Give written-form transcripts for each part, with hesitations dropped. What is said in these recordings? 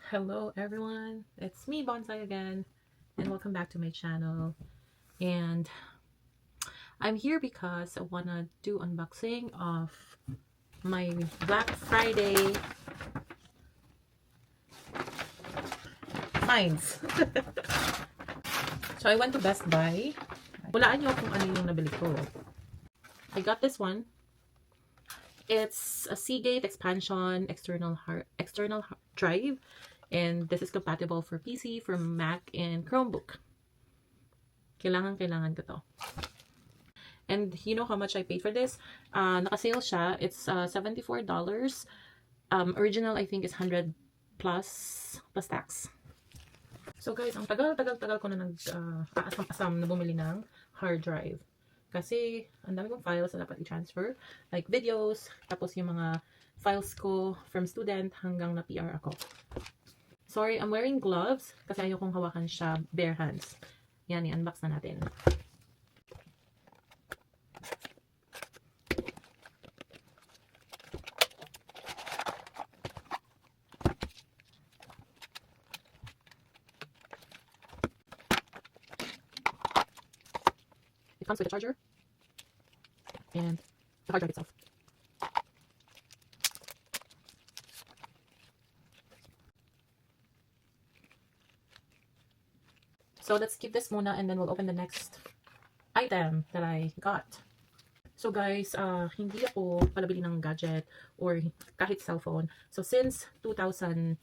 Hello everyone, it's me Bonsai again, and welcome back to my channel. And I'm here because I wanna do unboxing of my Black Friday finds. So I went to Best Buy. Hulaan nyo kung ano yung nabili ko. I got this one. It's a Seagate expansion external drive, and this is compatible for PC, for Mac, and Chromebook. Kailangan ko to. And you know how much I paid for this? Naka-sale siya. It's $74. Original I think is 100 plus tax. So guys, ang tagal ko na nag-asam na bumili ng hard drive. Kasi ang dami kong files na dapat i-transfer. Like videos, tapos yung mga files ko from student hanggang na PR ako. Sorry, I'm wearing gloves kasi ayaw kong hawakan siya bare hands. Yan, i-unbox na natin. It comes with a charger and the hard drive itself. So let's keep this muna and then we'll open the next item that I got. So guys, hindi ako palabili ng gadget or kahit cellphone. So since 2000,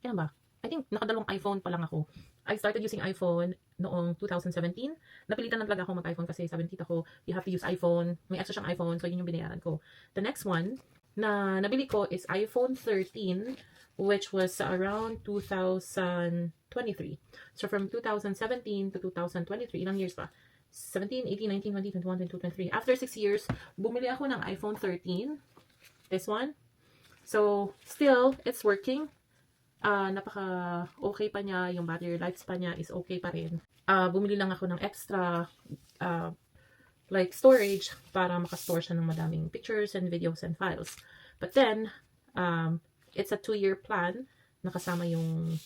yan ba? I think nakadalawang iPhone pa lang ako. I started using iPhone noong 2017. Napilitan na talaga ako mag-iPhone kasi sabi ng tita ko, you have to use iPhone. May extra siyang iPhone, so yun yung binayaran ko. The next one na nabili ko is iPhone 13, which was around 2023. So from 2017 to 2023, ilang years pa? 17, 18, 19, 20, 21, 22, 23. After 6 years, bumili ako ng iPhone 13. This one. So, still, it's working. Napaka okay pa niya, yung battery lifespan niya is okay pa rin. Bumili lang ako ng extra like storage para makastore siya ng madaming pictures and videos and files. But then, it's a 2-year plan, nakasama yung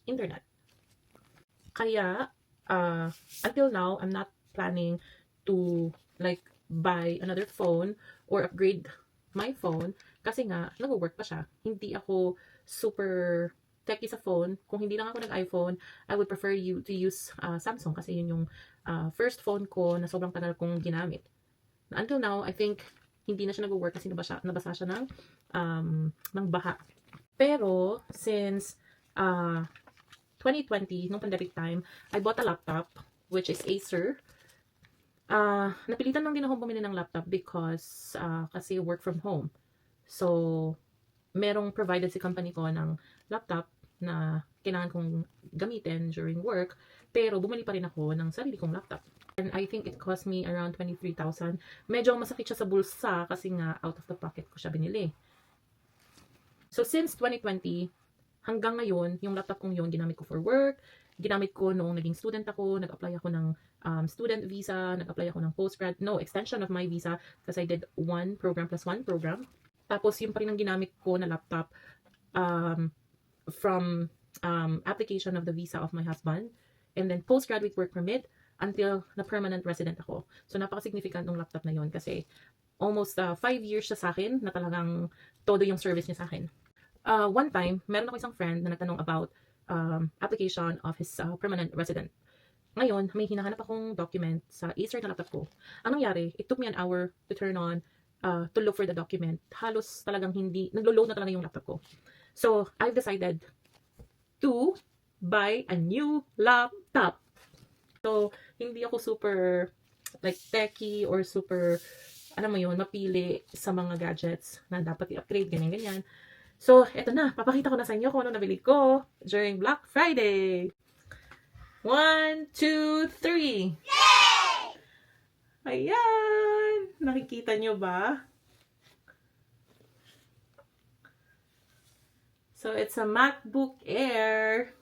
internet. Kaya, until now, I'm not planning to like buy another phone or upgrade my phone kasi nga, nag-work pa siya. Hindi ako super techy sa phone. Kung hindi lang ako nag-iPhone, I would prefer you to use Samsung kasi yun yung first phone ko na sobrang tagal kong ginamit. Until now, I think hindi na siya nag-work kasi nabasa siya ng baha. Pero since 2020, nung pandemic time, I bought a laptop which is Acer. Napilitan lang din ako bumili ng laptop because kasi work from home. So, merong provided si company ko ng laptop na kailangan kong gamitin during work, pero bumili pa rin ako ng sarili kong laptop. And I think it cost me around 23,000. Medyo masakit siya sa bulsa kasi nga out of the pocket ko siya binili. So since 2020, hanggang ngayon, yung laptop kong yun, ginamit ko for work, ginamit ko noong naging student ako, nag-apply ako ng student visa, nag-apply ako ng extension of my visa kasi I did 1 program plus 1 program. Tapos, yung pa rin ang ginamit ko na laptop from application of the visa of my husband. And then, postgraduate work permit until na permanent resident ako. So, napaka-significant ng laptop na yon kasi almost 5 years siya sa akin na talagang todo yung service niya sa akin. One time, meron ako isang friend na nagtanong about application of his permanent resident. Ngayon, may hinahanap akong document sa Acer na laptop ko. Ang nangyari, it took me an hour to turn on to look for the document. Halos talagang naglo-load na talaga yung laptop ko. So, I've decided to buy a new laptop. So, hindi ako super like techy or super, alam mo yun, mapili sa mga gadgets na dapat i-upgrade, ganyan-ganyan. So, eto na. Papakita ko na sa inyo kung ano nabili ko during Black Friday. 1, 2, 3. Yay! Ayan! Nakikita nyo ba? So, it's a MacBook Air.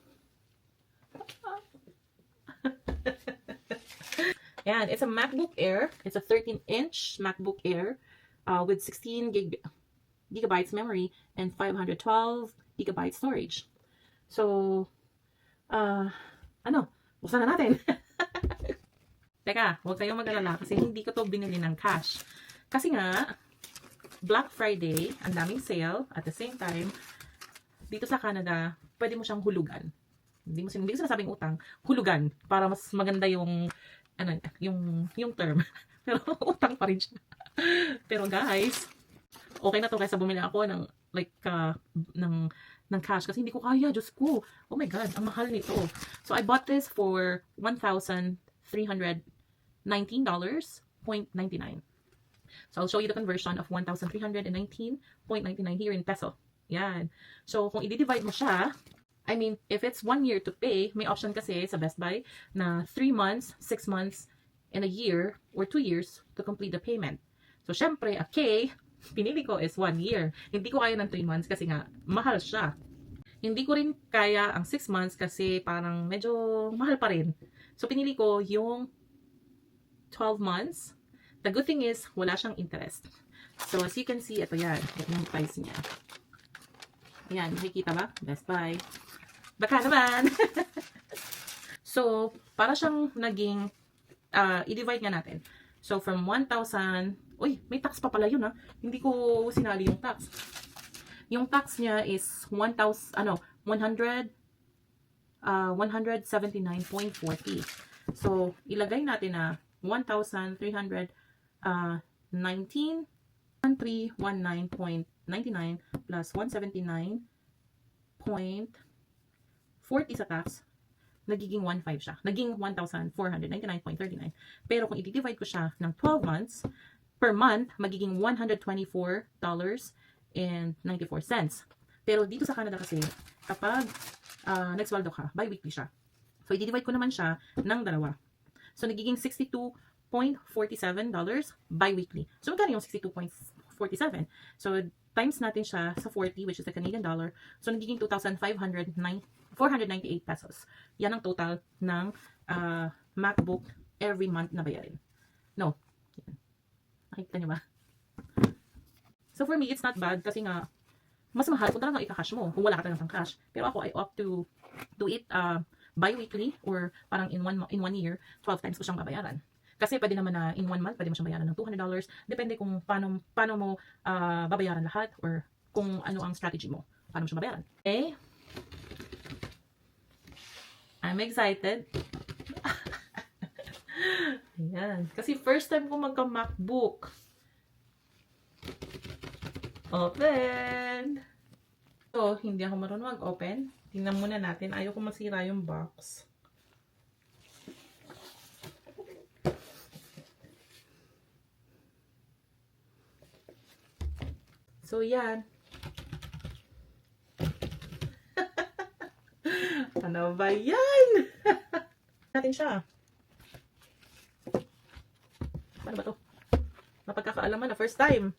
Ayan, it's a MacBook Air. It's a 13-inch MacBook Air with 16 gig gigabytes memory and 512 gigabytes storage. So, buksan na natin. Teka, huwag kayong mag-alala kasi hindi ko to binili ng cash. Kasi nga, Black Friday, ang daming sale. At the same time, dito sa Canada, pwede mo siyang hulugan. Hindi ko sinasabing utang, hulugan. Para mas maganda yung, yung term. Pero utang pa rin siya. Pero guys, okay na to kaysa bumili ako ng, ng cash. Kasi hindi ko kaya, Diyos ko. Oh my God, ang mahal nito. So, I bought this for $1,319.99. So, I'll show you the conversion of 1,319.99 here in peso. Yan. So, kung i-divide mo siya, I mean, if it's 1 year to pay, may option kasi sa Best Buy na 3 months, 6 months, and a year, or 2 years to complete the payment. So, syempre, pinili ko is 1 year. Hindi ko kaya ng 3 months kasi nga, mahal siya. Hindi ko rin kaya ang 6 months kasi parang medyo mahal pa rin. So, pinili ko yung 12 months. The good thing is, wala siyang interest. So, as you can see, ito yan. Ito yung price niya. Ayan, nakikita ba? Best Buy. Baka naman! So, para siyang naging, i-divide nga natin. So, from 1,000, uy, may tax pa pala yun ha. Hindi ko sinali yung tax. Yung tax niya is 179.40. So, ilagay natin na 1,319 1,319.99 plus 179.40 sa tax, nagiging 1,500 siya. Naging 1,499.39. Pero kung i-divide ko siya ng 12 months, per month, magiging $124.94. Pero dito sa Canada kasi, kapag nagsweldo ka, bi-weekly siya. So, i-divide ko naman siya ng dalawa. So, nagiging $62.47 bi-weekly. So, magkano yung 62.47? So, times natin siya sa 40, which is the Canadian dollar. So, nagiging 2,498 pesos. Yan ang total ng MacBook every month na bayarin. No. Nakikita nyo ba? So, for me, it's not bad kasi nga, mas mahal kung talagang ika-cash mo kung wala ka talagang cash. Pero ako, I opt to do it bi-weekly or parang in one year, 12 times ko siyang babayaran. Kasi pwede naman na in 1 month, pwede mo siyang bayaran ng $200. Depende kung paano mo babayaran lahat or kung ano ang strategy mo. Paano mo siyang bayaran. Okay? I'm excited. Ayan. Kasi first time ko magka-MacBook. Open! So, hindi ako marunong mag-open. Tingnan muna natin. Ayaw ko masira yung box. So, yan. Ano ba yan? Natin siya. Paano ba to? Mapagkakaalaman na first time.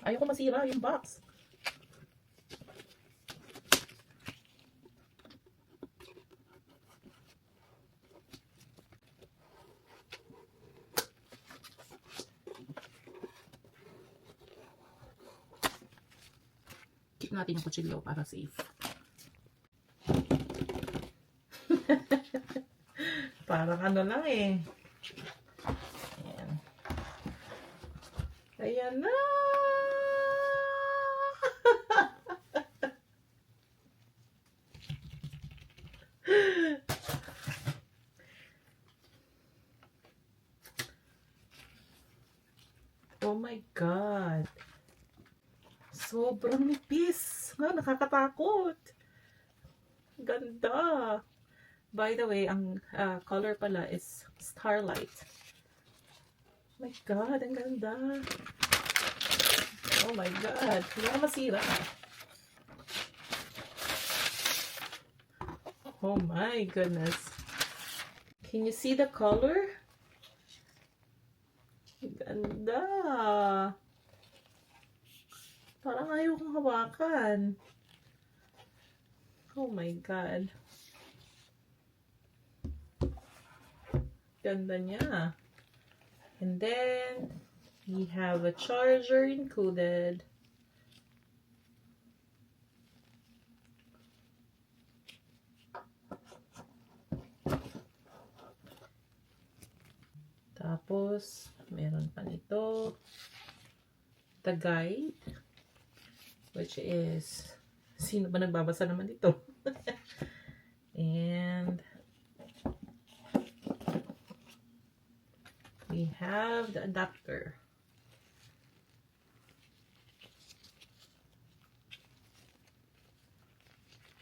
Ayaw ko masira yung box. Keep natin yung kutsilyo para safe. Parang ano lang eh. Ayan. Ayan na! Oh my God. Sobrang nipis. Nakakatakot. Ganda. By the way, ang color pala is Starlight. Oh my God, ang ganda. Oh my God. Hindi na masira. Oh my goodness. Can you see the color? Ganda. Parang ayaw kong hawakan. Oh my God. Ganda niya. And then, we have a charger included. Tapos, meron pa nito. The guide. Which is, sino ba nagbabasa naman dito? And, we have the adapter.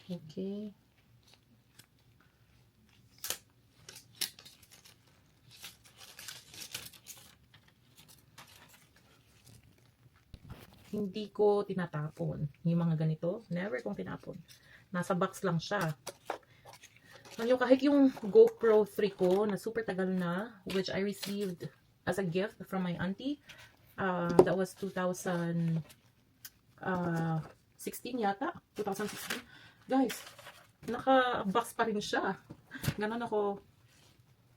Okay. Hindi ko tinatapon. Yung mga ganito, never kong tinapon. Nasa box lang siya. Kahit yung GoPro 3 ko, na super tagal na, which I received as a gift from my auntie. That was 2016 yata. 2016. Guys, naka-box pa rin siya. Ganon ako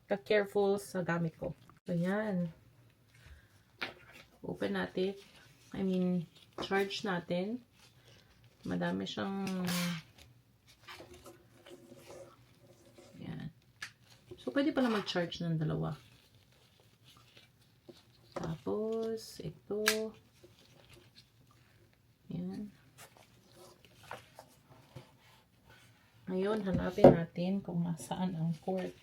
ka-careful sa gamit ko. So, yan. Open natin. Charge natin. Madami siyang yan. So, pwede pala mag-charge ng dalawa. Tapos, ito. Yan. Ngayon, hanapin natin kung nasaan ang cord.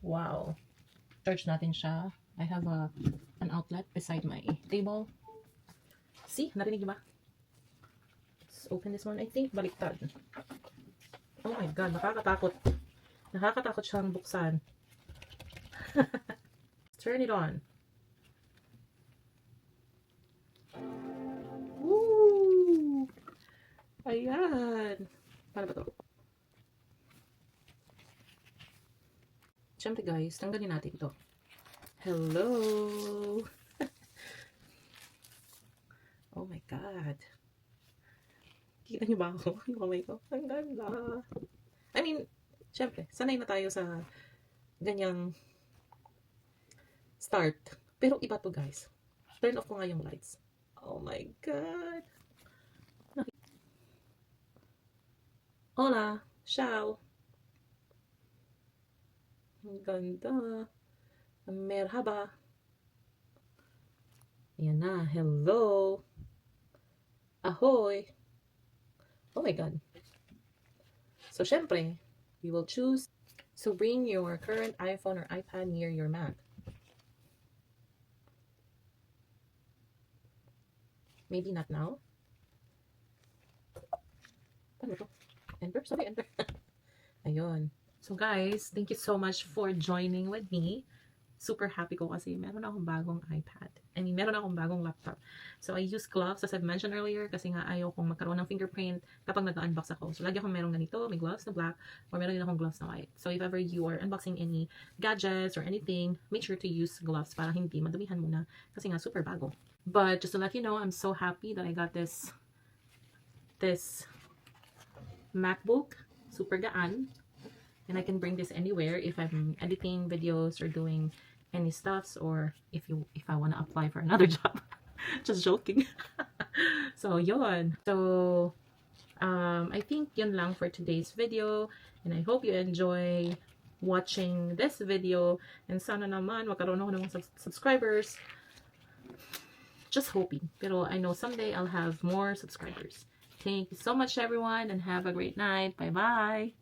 Wow. Charge natin siya. I have an outlet beside my table. See? Narinig niyo ba? Let's open this one. I think baliktad. Oh my God. Nakakatakot. Nakakatakot siyang buksan. Turn it on. Woo! Ayan. Paano ba to? Siyempre guys, tanggalin natin ito. Hello! Oh my God. Kita niyo ba ako? Yung kamay ko. Ang ganda. Siyempre, sanay na tayo sa ganyang start. Pero iba to guys. Turn off ko nga yung lights. Oh my God. Hola! Ciao! Ang ganda. Merhaba. Ayan na. Hello. Ahoy. Oh my God. So, syempre, we will choose. So, bring your current iPhone or iPad near your Mac. Maybe not now. Paano ito? Enter? Sorry, enter. Ayun. So guys, thank you so much for joining with me. Super happy ko kasi meron akong bagong iPad. Meron akong bagong laptop. So I use gloves as I've mentioned earlier kasi nga ayaw kong magkaroon ng fingerprint kapag nag-unbox ako. So lagi akong meron ganito, may gloves na black or meron din akong gloves na white. So if ever you are unboxing any gadgets or anything, make sure to use gloves para hindi madumihan muna kasi nga super bago. But just to let you know, I'm so happy that I got this MacBook. Super gaan. And I can bring this anywhere if I'm editing videos or doing any stuffs or if I want to apply for another job. Just joking. So, yun. So, I think yun lang for today's video. And I hope you enjoy watching this video. And sana naman magkaroon ako ng subscribers. Just hoping. Pero I know someday I'll have more subscribers. Thank you so much everyone and have a great night. Bye-bye.